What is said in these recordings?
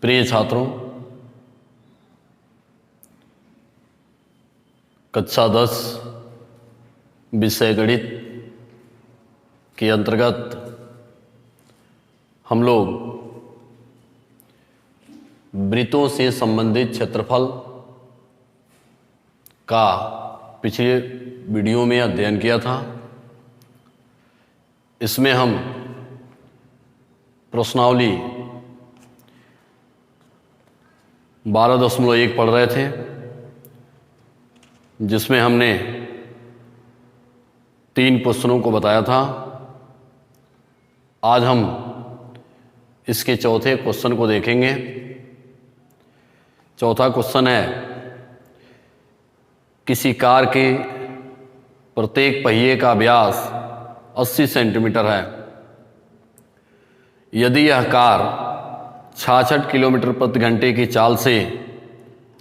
प्रिय छात्रों, कक्षा 10 विषय गणित के अंतर्गत हम लोग वृत्तों से संबंधित क्षेत्रफल का पिछले वीडियो में अध्ययन किया था। इसमें हम प्रश्नावली 12.1 पढ़ रहे थे, जिसमें हमने 3 क्वेश्चनों को बताया था। आज हम इसके चौथे क्वेश्चन को देखेंगे। चौथा क्वेश्चन है, किसी कार के प्रत्येक पहिए का व्यास 80 सेंटीमीटर है। यदि यह कार 66 किलोमीटर प्रति घंटे की चाल से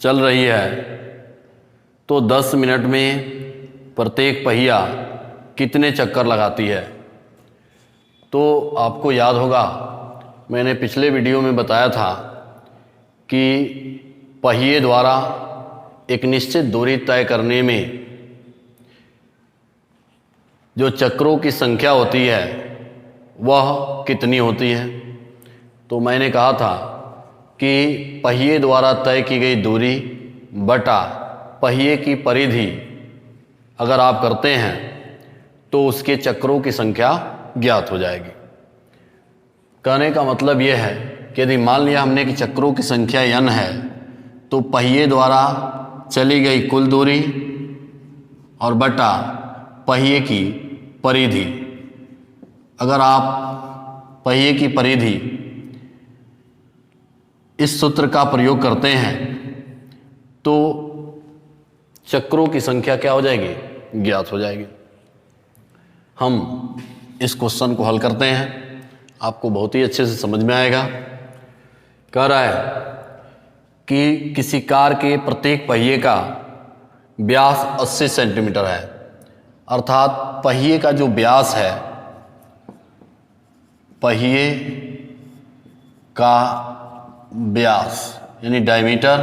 चल रही है तो 10 मिनट में प्रत्येक पहिया कितने चक्कर लगाती है। तो आपको याद होगा, मैंने पिछले वीडियो में बताया था कि पहिए द्वारा एक निश्चित दूरी तय करने में जो चक्रों की संख्या होती है वह कितनी होती है। तो मैंने कहा था कि पहिए द्वारा तय की गई दूरी बटा पहिए की परिधि अगर आप करते हैं तो उसके चक्रों की संख्या ज्ञात हो जाएगी। कहने का मतलब यह है कि यदि मान लिया हमने कि चक्रों की संख्या n है तो पहिए द्वारा चली गई कुल दूरी और बटा पहिए की परिधि। अगर आप पहिए की परिधि इस सूत्र का प्रयोग करते हैं तो चक्रों की संख्या क्या हो जाएगी, ज्ञात हो जाएगी। हम इस क्वेश्चन को हल करते हैं, आपको बहुत ही अच्छे से समझ में आएगा। कह रहा है कि किसी कार के प्रत्येक पहिए का व्यास 80 सेंटीमीटर है, अर्थात पहिए का जो व्यास है, पहिए का व्यास यानी डायमीटर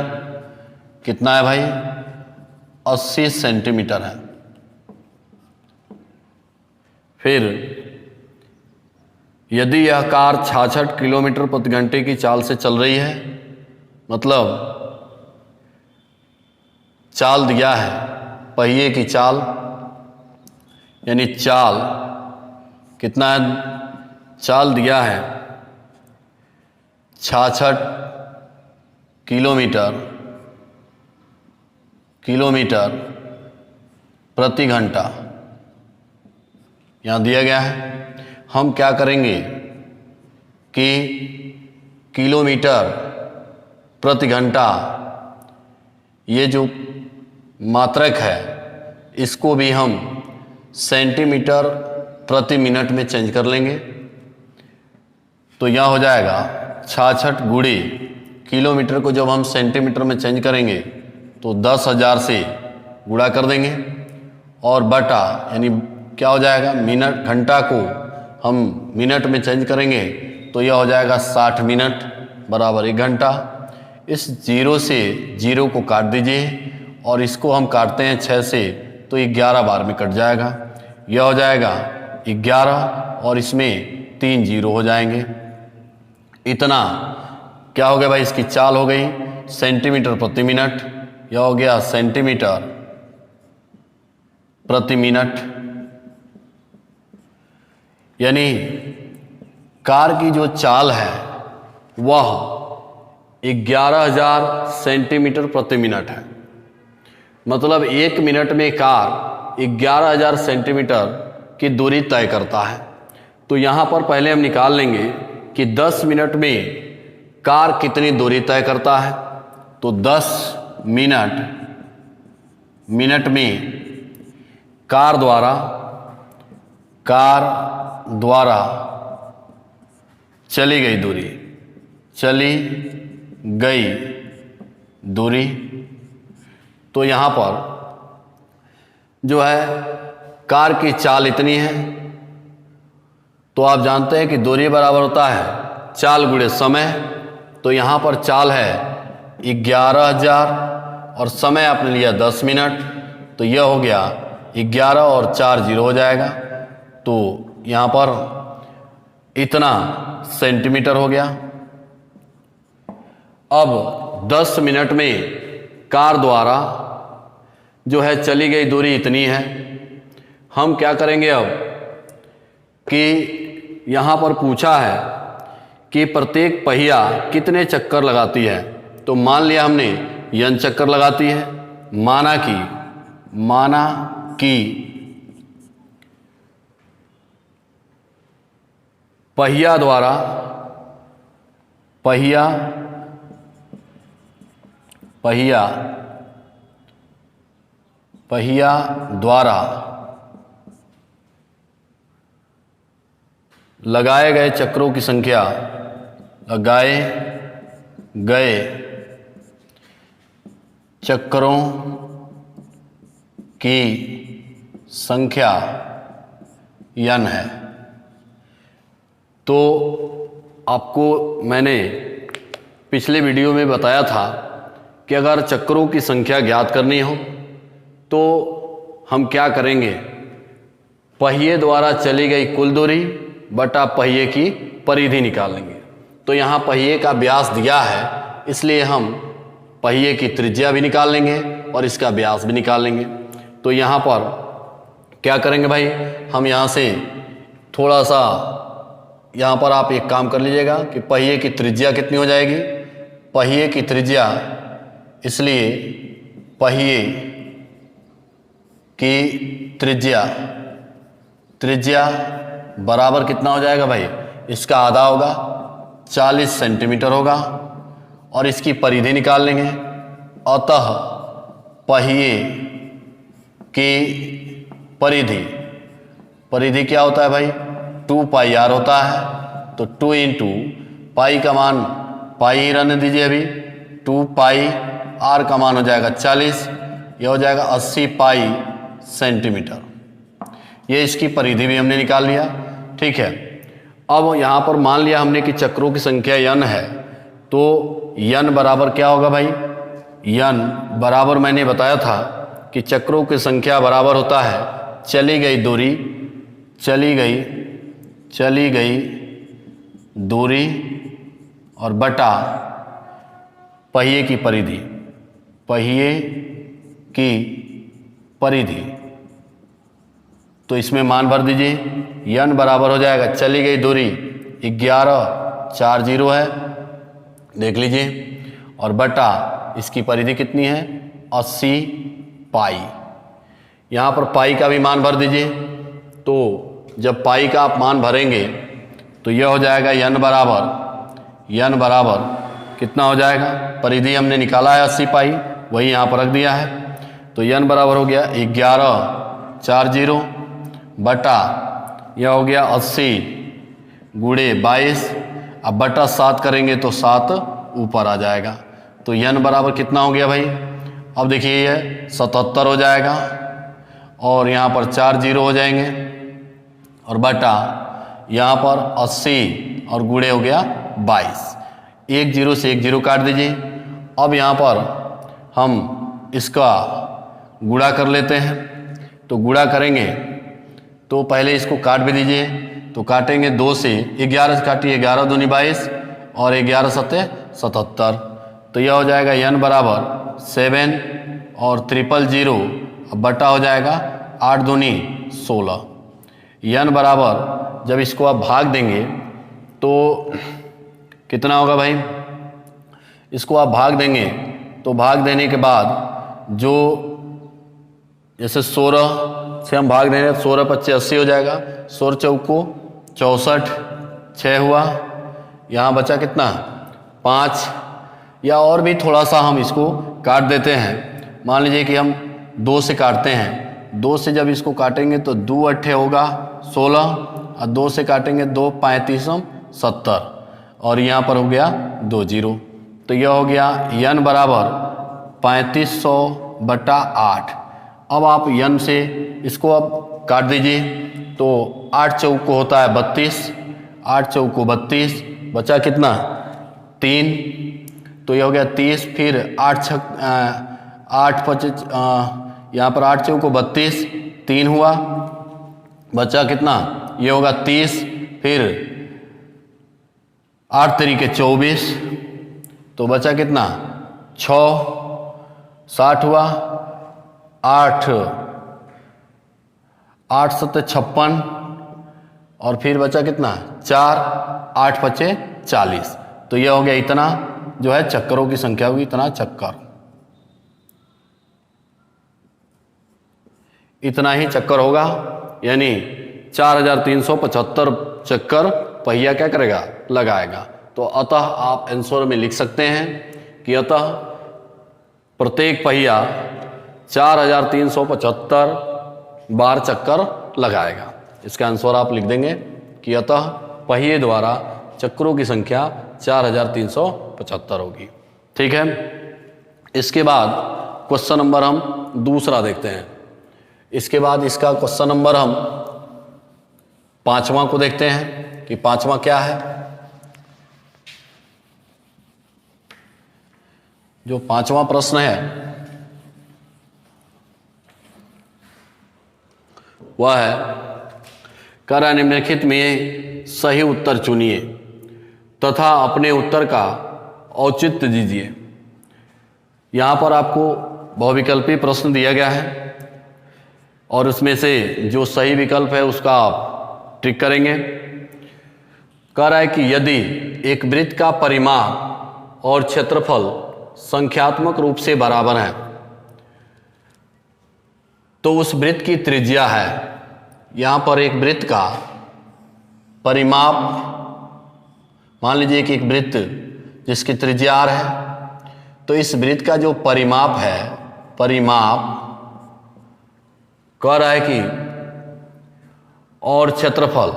कितना है भाई, 80 सेंटीमीटर है। फिर यदि यह कार 66 किलोमीटर प्रति घंटे की चाल से चल रही है, मतलब चाल दिया है, पहिए की चाल यानी चाल कितना है, चाल दिया है 66 किलोमीटर प्रति घंटा यहाँ दिया गया है। हम क्या करेंगे कि किलोमीटर प्रति घंटा ये जो मात्रक है इसको भी हम सेंटीमीटर प्रति मिनट में चेंज कर लेंगे। तो यह हो जाएगा 66 गुणे किलोमीटर को जब हम सेंटीमीटर में चेंज करेंगे तो 10,000 से गुणा कर देंगे और बटा यानी क्या हो जाएगा, मिनट, घंटा को हम मिनट में चेंज करेंगे तो यह हो जाएगा 60 मिनट बराबर 1 घंटा। इस 0 से 0 को काट दीजिए और इसको हम काटते हैं 6 से तो 11 बार में कट जाएगा। यह हो जाएगा 11 और इसमें 3 0 हो जाएंगे। इतना क्या हो गया भाई, इसकी चाल हो गई सेंटीमीटर प्रति मिनट। यह हो गया सेंटीमीटर प्रति मिनट, यानी कार की जो चाल है वह 11,000 सेंटीमीटर प्रति मिनट है। मतलब 1 मिनट में कार 11,000 सेंटीमीटर की दूरी तय करता है। तो यहाँ पर पहले हम निकाल लेंगे कि 10 मिनट में कार कितनी दूरी तय करता है। तो 10 मिनट में कार द्वारा चली गई दूरी, तो यहाँ पर जो है कार की चाल इतनी है। तो आप जानते हैं कि दूरी बराबर होता है चाल गुणे समय, तो यहाँ पर चाल है 11,000 और समय आपने लिया 10 मिनट, तो यह हो गया 11 और 4 जीरो हो जाएगा। तो यहाँ पर इतना सेंटीमीटर हो गया। अब 10 मिनट में कार द्वारा जो है चली गई दूरी इतनी है। हम क्या करेंगे अब कि यहाँ पर पूछा है कि प्रत्येक पहिया कितने चक्कर लगाती है। तो मान लिया हमने n चक्कर लगाती है। माना कि पहिया द्वारा लगाए गए चक्रों की संख्या, लगाए गए चक्रों की संख्या n है। तो आपको मैंने पिछले वीडियो में बताया था कि अगर चक्रों की संख्या ज्ञात करनी हो तो हम क्या करेंगे, पहिए द्वारा चली गई कुल दूरी बटा पहिए की परिधि निकालेंगे। तो यहाँ पहिए का व्यास दिया है, इसलिए हम पहिए की त्रिज्या भी निकाल लेंगे और इसका व्यास भी निकाल लेंगे। तो यहाँ पर क्या करेंगे भाई, हम यहाँ से थोड़ा सा यहाँ पर आप एक काम कर लीजिएगा कि पहिए की त्रिज्या कितनी हो जाएगी। पहिए की त्रिज्या, इसलिए पहिए की त्रिज्या बराबर कितना हो जाएगा भाई, इसका आधा होगा 40 सेंटीमीटर होगा और इसकी परिधि निकाल लेंगे। अतः पहिए की परिधि क्या होता है भाई, 2 पाई आर होता है। तो 2 इंटू पाई का मान पाई ही रहने दीजिए अभी, 2 पाई आर का मान हो जाएगा 40, यह हो जाएगा 80 पाई सेंटीमीटर। ये इसकी परिधि भी हमने निकाल लिया। ठीक है, अब यहाँ पर मान लिया हमने कि चक्रों की संख्या n है, तो n बराबर क्या होगा भाई, n बराबर मैंने बताया था कि चक्रों की संख्या बराबर होता है चली गई दूरी और बटा पहिए की परिधि। तो इसमें मान भर दीजिए। n बराबर हो जाएगा, चली गई दूरी 11,40 है, देख लीजिए, और बटा इसकी परिधि कितनी है 80 पाई। यहाँ पर पाई का भी मान भर दीजिए। तो जब पाई का आप मान भरेंगे तो यह हो जाएगा n बराबर कितना हो जाएगा, परिधि हमने निकाला है 80 पाई, वही यहाँ पर रख दिया है। तो n बराबर हो गया 11,40 बटा यह हो गया 80 गुणे 22, अब बटा 7 करेंगे तो 7 ऊपर आ जाएगा। तो n बराबर कितना हो गया भाई, अब देखिए यह 77 हो जाएगा और यहाँ पर 4 जीरो हो जाएंगे और बटा यहाँ पर 80 और गुणे हो गया 22, 1 जीरो से 1 जीरो काट दीजिए। अब यहाँ पर हम इसका गुणा कर लेते हैं। तो गुणा करेंगे तो पहले इसको काट भी दीजिए। तो काटेंगे 2 से 11 से काटिए, 11 दूनी 22 और 11 सत्ते 77। तो यह हो जाएगा n बराबर 7 और 000, अब बटा हो जाएगा 8 दूनी 16। n बराबर जब इसको आप भाग देंगे तो कितना होगा भाई, इसको आप भाग देंगे तो भाग देने के बाद जो जैसे 16 से हम भाग देंगे, 16 25 80 हो जाएगा, 16 चौको 64, 6 हुआ, यहाँ बचा कितना 5, या और भी थोड़ा सा हम इसको काट देते हैं। मान लीजिए कि हम 2 से काटते हैं, 2 से जब इसको काटेंगे तो 2 अट्ठे होगा 16 और 2 से काटेंगे 2 35 70 और यहाँ पर हो गया 2 जीरो। तो यह हो गया n बराबर 3500 बटा 8। अब आप n से इसको अब काट दीजिए तो 8 चौको होता है 32, 8 चौको 32, बचा कितना 3, तो ये हो गया 30, फिर 8 5 यहाँ पर 8 चौको 32, 3 हुआ, बचा कितना, ये होगा 30, फिर 8 तरीके 24, तो बचा कितना 6, 60 हुआ, 8 7 56, और फिर बचा कितना 4, 8 5 40, तो यह हो गया इतना जो है चक्करों की संख्या होगी, इतना चक्कर, इतना ही चक्कर होगा, यानी 4375 चक्कर पहिया क्या करेगा, लगाएगा। तो अतः आप आंसर में लिख सकते हैं कि अतः प्रत्येक पहिया 4375 बार चक्कर लगाएगा। इसका आंसर आप लिख देंगे कि अतः पहिए द्वारा चक्रों की संख्या 4375 होगी। ठीक है, इसके बाद क्वेश्चन नंबर हम दूसरा देखते हैं। इसके बाद इसका क्वेश्चन नंबर हम 5वां को देखते हैं कि 5वां क्या है। जो 5वां प्रश्न है वह है, करा निम्नलिखित में सही उत्तर चुनिए तथा अपने उत्तर का औचित्य दीजिए। यहाँ पर आपको बहुविकल्पी प्रश्न दिया गया है और उसमें से जो सही विकल्प है उसका आप टिक करेंगे। कह रहा है कि यदि एक वृत्त का परिमाप और क्षेत्रफल संख्यात्मक रूप से बराबर है तो उस वृत्त की त्रिज्या है। यहाँ पर एक वृत्त का परिमाप, मान लीजिए कि एक वृत्त जिसकी त्रिज्या r है, तो इस वृत्त का जो परिमाप है, परिमाप कह रहा है कि और क्षेत्रफल,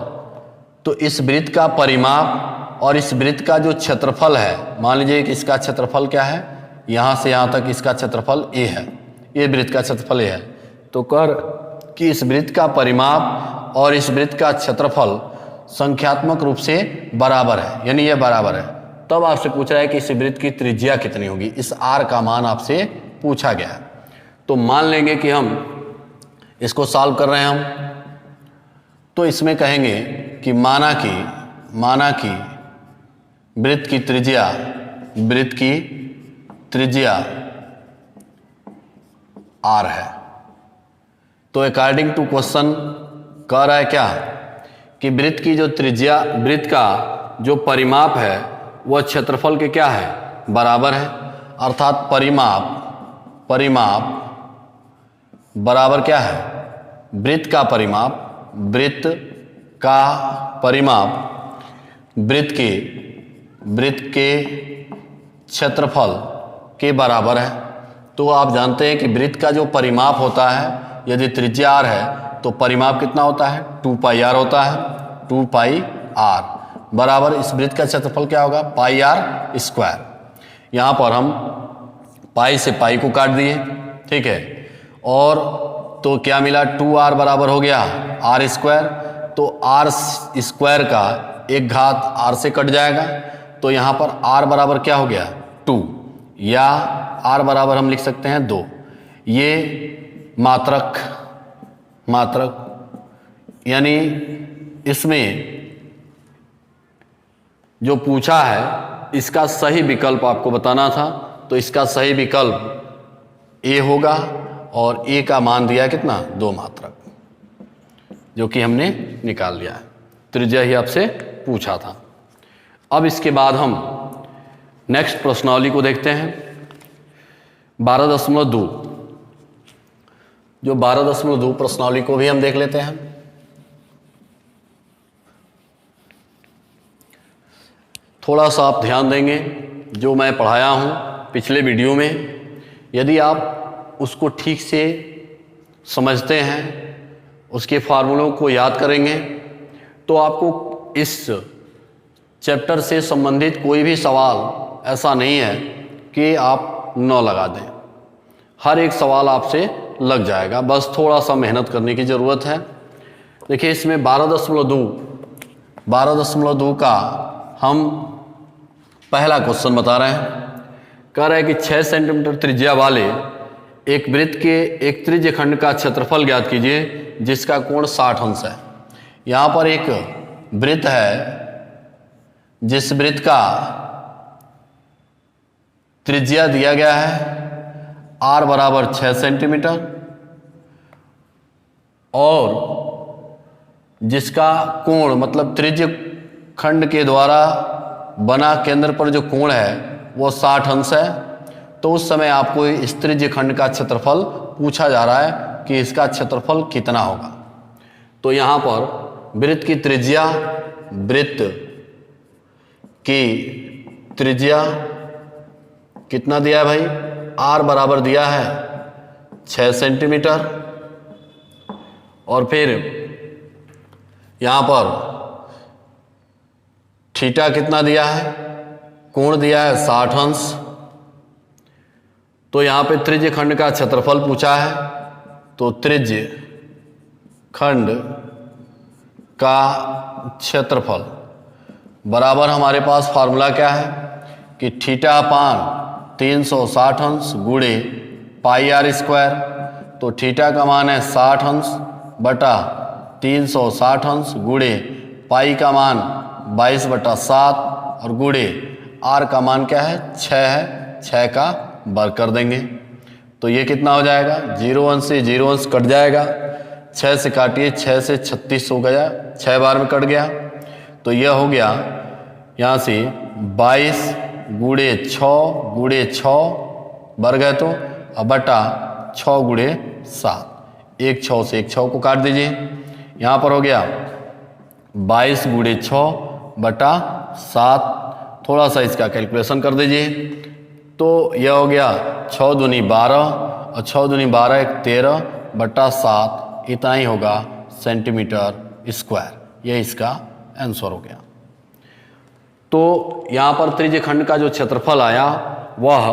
तो इस वृत्त का परिमाप और इस वृत्त का जो क्षेत्रफल है, मान लीजिए कि इसका क्षेत्रफल क्या है, यहाँ से यहाँ तक इसका क्षेत्रफल a है, ये वृत्त का क्षेत्रफल a है, तो कर कि इस वृत्त का परिमाप और इस वृत्त का क्षेत्रफल संख्यात्मक रूप से बराबर है, यानी ये बराबर है। तब आपसे पूछ रहा है कि इस वृत्त की त्रिज्या कितनी होगी, इस r का मान आपसे पूछा गया है। तो मान लेंगे कि हम इसको सॉल्व कर रहे हैं हम, तो इसमें कहेंगे कि माना कि वृत्त की त्रिज्या r है। तो अकॉर्डिंग टू क्वेश्चन कह रहा है क्या कि वृत्त की जो त्रिज्या, वृत्त का जो परिमाप है वह क्षेत्रफल के क्या है, बराबर है। अर्थात परिमाप बराबर क्या है, वृत्त का परिमाप वृत्त के क्षेत्रफल के बराबर है। तो आप जानते हैं कि वृत्त का जो परिमाप होता है, यदि त्रिज्या r है तो परिमाप कितना होता है, 2 पाई r होता है, 2 पाई r बराबर इस वृत्त का क्षेत्रफल क्या होगा, पाई r स्क्वायर। यहाँ पर हम पाई से पाई को काट दिए, ठीक है, और तो क्या मिला, 2r बराबर हो गया r स्क्वायर, तो r स्क्वायर का एक घात r से कट जाएगा, तो यहाँ पर r बराबर क्या हो गया 2, या r बराबर हम लिख सकते हैं 2। ये मात्रक यानी इसमें जो पूछा है इसका सही विकल्प आपको बताना था, तो इसका सही विकल्प a होगा और a का मान दिया कितना, 2 मात्रक, जो कि हमने निकाल लिया है। त्रिज्या ही आपसे पूछा था। अब इसके बाद हम नेक्स्ट प्रश्नावली को देखते हैं 12.2। जो 12.2 प्रश्नावली को भी हम देख लेते हैं। थोड़ा सा आप ध्यान देंगे, जो मैं पढ़ाया हूँ पिछले वीडियो में, यदि आप उसको ठीक से समझते हैं, उसके फार्मूलों को याद करेंगे, तो आपको इस चैप्टर से संबंधित कोई भी सवाल ऐसा नहीं है कि आप न लगा दें। हर एक सवाल आपसे लग जाएगा, बस थोड़ा सा मेहनत करने की ज़रूरत है। देखिए इसमें 12.2 का हम पहला क्वेश्चन बता रहे हैं, कह रहा है कि 6 सेंटीमीटर त्रिज्या वाले एक वृत्त के एक त्रिज्य खंड का क्षेत्रफल ज्ञात कीजिए जिसका कोण 60 अंश है। यहाँ पर एक वृत्त है जिस वृत्त का त्रिज्या दिया गया है r बराबर 6 सेंटीमीटर और जिसका कोण मतलब त्रिज्य खंड के द्वारा बना केंद्र पर जो कोण है वो 60 अंश है। तो उस समय आपको इस त्रिज्य खंड का क्षेत्रफल पूछा जा रहा है कि इसका क्षेत्रफल कितना होगा। तो यहाँ पर वृत्त की त्रिज्या कितना दिया है भाई, r बराबर दिया है 6 सेंटीमीटर और फिर यहाँ पर थीटा कितना दिया है, कोण दिया है 60 अंश। तो यहाँ पे त्रिज्य खंड का क्षेत्रफल पूछा है, तो त्रिज्य खंड का क्षेत्रफल बराबर हमारे पास फार्मूला क्या है कि थीटा अपान 360 अंश गुणे पाई आर स्क्वायर। तो थीटा का मान है 60 अंश बटा 360 अंश गुणे पाई का मान 22/7 और गुणे आर का मान क्या है 6 का वर्ग कर देंगे। तो ये कितना हो जाएगा, 0 अंश से 0 अंश कट जाएगा, 6 से काटिए 6 से 36 हो गया, 6 बार में कट गया। तो यह हो गया यहाँ से 22 गुणे 6 वर्ग है तो अब बटा 6 गुणे 7, 1 6 से 1 6 को काट दीजिए। यहाँ पर हो गया 22 गुणे 6 बटा 7, थोड़ा सा इसका कैलकुलेशन कर दीजिए। तो यह हो गया 6 दूनी 12 और 6 दूनी 12 1 13 बटा 7, इतना ही होगा सेंटीमीटर स्क्वायर। यह इसका आंसर हो गया। तो यहाँ पर त्रिज्य खंड का जो क्षेत्रफल आया वह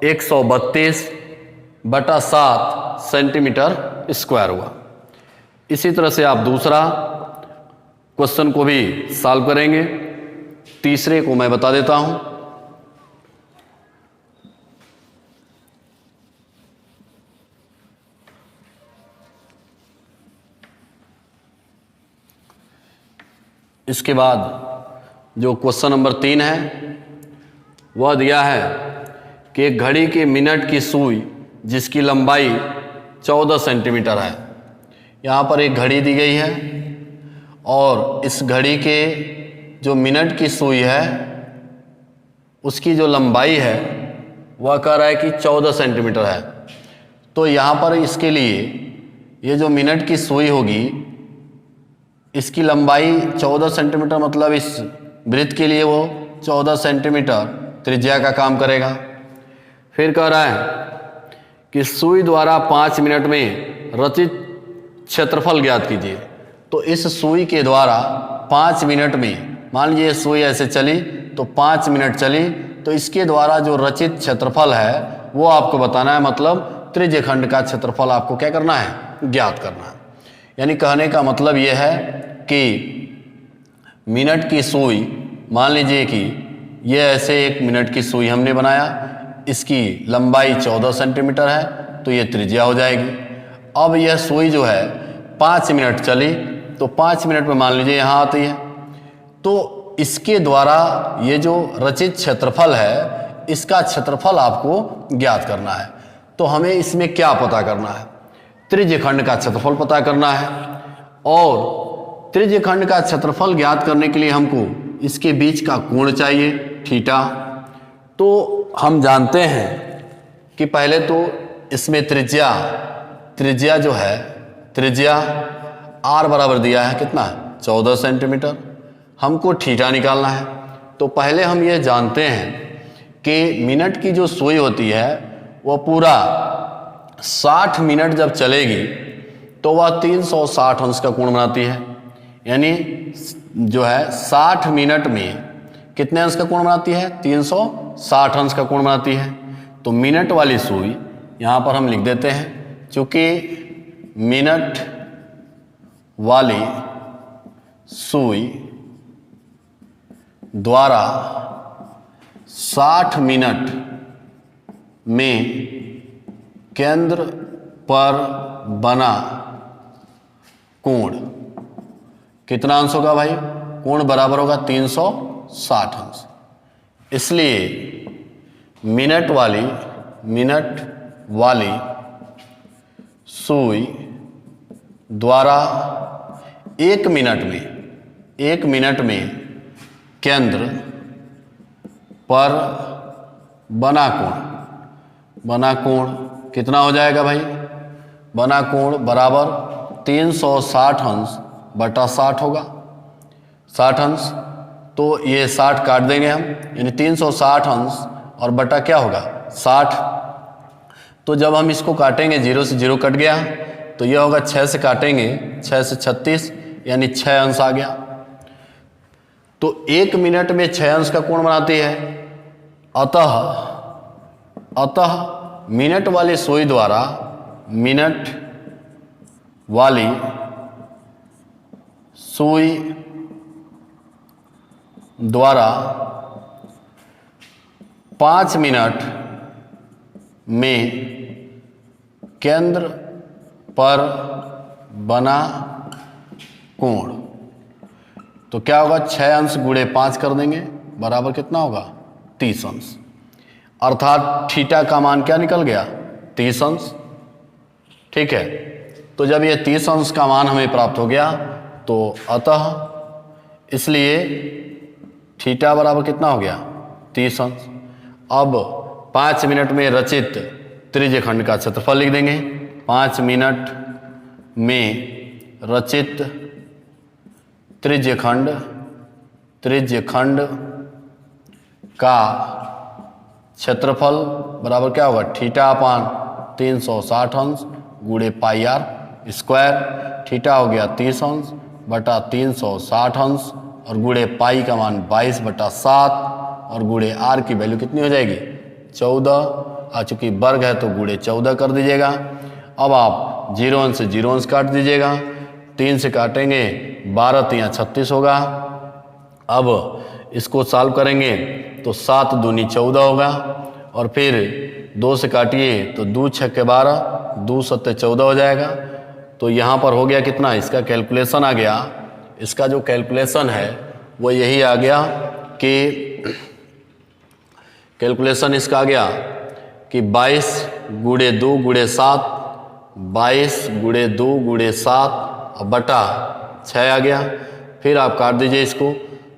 132/7 सेंटीमीटर स्क्वायर हुआ। इसी तरह से आप दूसरा क्वेश्चन को भी सॉल्व करेंगे। तीसरे को मैं बता देता हूं। इसके बाद जो क्वेश्चन नंबर 3 है वह दिया है कि एक घड़ी के मिनट की सुई जिसकी लंबाई 14 सेंटीमीटर है। यहाँ पर एक घड़ी दी गई है और इस घड़ी के जो मिनट की सुई है उसकी जो लंबाई है वह कह रहा है कि 14 सेंटीमीटर है। तो यहाँ पर इसके लिए ये जो मिनट की सुई होगी इसकी लंबाई 14 सेंटीमीटर मतलब इस वृत्त के लिए वो 14 सेंटीमीटर त्रिज्या का काम करेगा। फिर कह रहा है कि सुई द्वारा 5 मिनट में रचित क्षेत्रफल ज्ञात कीजिए। तो इस सुई के द्वारा 5 मिनट में, मान लीजिए सुई ऐसे चली तो 5 मिनट चली, तो इसके द्वारा जो रचित क्षेत्रफल है वो आपको बताना है। मतलब त्रिज्य खंड का क्षेत्रफल आपको क्या करना है, ज्ञात करना है। यानी कहने का मतलब ये है कि मिनट की सुई, मान लीजिए कि ये ऐसे एक मिनट की सुई हमने बनाया, इसकी लंबाई 14 सेंटीमीटर है तो ये त्रिज्या हो जाएगी। अब यह सुई जो है 5 मिनट चली तो 5 मिनट में मान लीजिए यहाँ आती है, तो इसके द्वारा ये जो रचित क्षेत्रफल है इसका क्षेत्रफल आपको ज्ञात करना है। तो हमें इसमें क्या पता करना है, त्रिज्य खंड का क्षेत्रफल पता करना है। और त्रिज्य खंड का क्षेत्रफल ज्ञात करने के लिए हमको इसके बीच का कोण चाहिए थीटा। तो हम जानते हैं कि पहले तो इसमें त्रिज्या जो है, त्रिज्या r बराबर दिया है कितना, 14 सेंटीमीटर। हमको थीटा निकालना है। तो पहले हम ये जानते हैं कि मिनट की जो सुई होती है वह पूरा 60 मिनट जब चलेगी तो वह 360 अंश का कोण बनाती है। यानी जो है 60 मिनट में कितने अंश का कोण बनाती है, 360 अंश का कोण बनाती है। तो मिनट वाली सुई यहाँ पर हम लिख देते हैं, चूँकि मिनट वाली सुई द्वारा 60 मिनट में केंद्र पर बना कोण कितना अंश होगा भाई? कोण बराबर होगा 360 अंश। इसलिए मिनट वाली सुई द्वारा 1 मिनट में केंद्र पर बना कोण कितना हो जाएगा भाई? बना कोण बराबर 360 अंश बटा 60 होगा। 60 अंश, तो ये 60 काट देंगे हम, यानी 360 अंश और बटा क्या होगा? 60। तो जब हम इसको काटेंगे, 0 से 0 कट गया, तो यह होगा 6 से काटेंगे, 6 से 36, यानी 6 अंश आ गया। तो 1 मिनट में 6 अंश का कोण बनाती है। अतः मिनट वाली सुई द्वारा 5 मिनट में केंद्र पर बना कोण, तो क्या होगा? 6 अंश गुणे 5 कर देंगे, बराबर कितना होगा? 30 अंश। अर्थात थीटा का मान क्या निकल गया? 30 अंश। ठीक है, तो जब ये 30 अंश का मान हमें प्राप्त हो गया, तो अतः इसलिए थीटा बराबर कितना हो गया? 30 अंश। अब 5 मिनट में रचित त्रिज्यखंड का क्षेत्रफल लिख देंगे। 5 मिनट में रचित त्रिज्यखंड का क्षेत्रफल बराबर क्या होगा? थीटा अपान 360 अंश गुणे पाई आर स्क्वायर। थीटा हो गया 30 अंश बटा 360 अंश और गुणे पाई का मान 22 बटा 7 और गुणे आर की वैल्यू कितनी हो जाएगी? 14। आ चूंकि वर्ग है तो गुणे 14 कर दीजिएगा। अब आप 0 अंश से 0 अंश काट दीजिएगा, 3 से काटेंगे 12 3 36 होगा। अब इसको सॉल्व करेंगे तो 7 दूनी 14 होगा, और फिर 2 से काटिए तो 2 6 12, 2 7 14 हो जाएगा। तो यहाँ पर हो गया कितना? इसका कैलकुलेशन आ गया। इसका जो कैलकुलेशन है वो यही आ गया कि कैलकुलेशन इसका आ गया कि 22 गुणे 2 गुणे 7, 22 गुणे 2 गुणे 7 बटा 6 आ गया। फिर आप काट दीजिए इसको,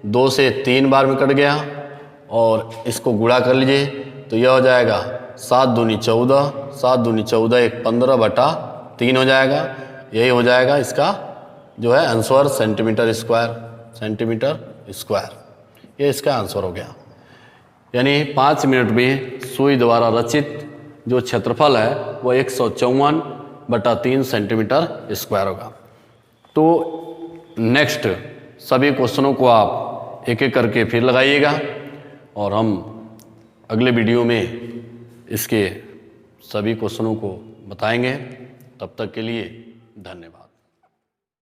2 से 3 बार में कट गया, और इसको गुणा कर लीजिए तो यह हो जाएगा 7 दूनी 14, 7 दूनी 14 1 15 बटा 3 हो जाएगा। यही हो जाएगा इसका जो है आंसर सेंटीमीटर स्क्वायर। ये इसका आंसर हो गया। यानी 5 मिनट में सुई द्वारा रचित जो क्षेत्रफल है वो 154 बटा 3 सेंटीमीटर स्क्वायर होगा। तो नेक्स्ट सभी क्वेश्चनों को आप एक एक करके फिर लगाइएगा, और हम अगले वीडियो में इसके सभी क्वेश्चनों को बताएंगे। तब तक के लिए धन्यवाद।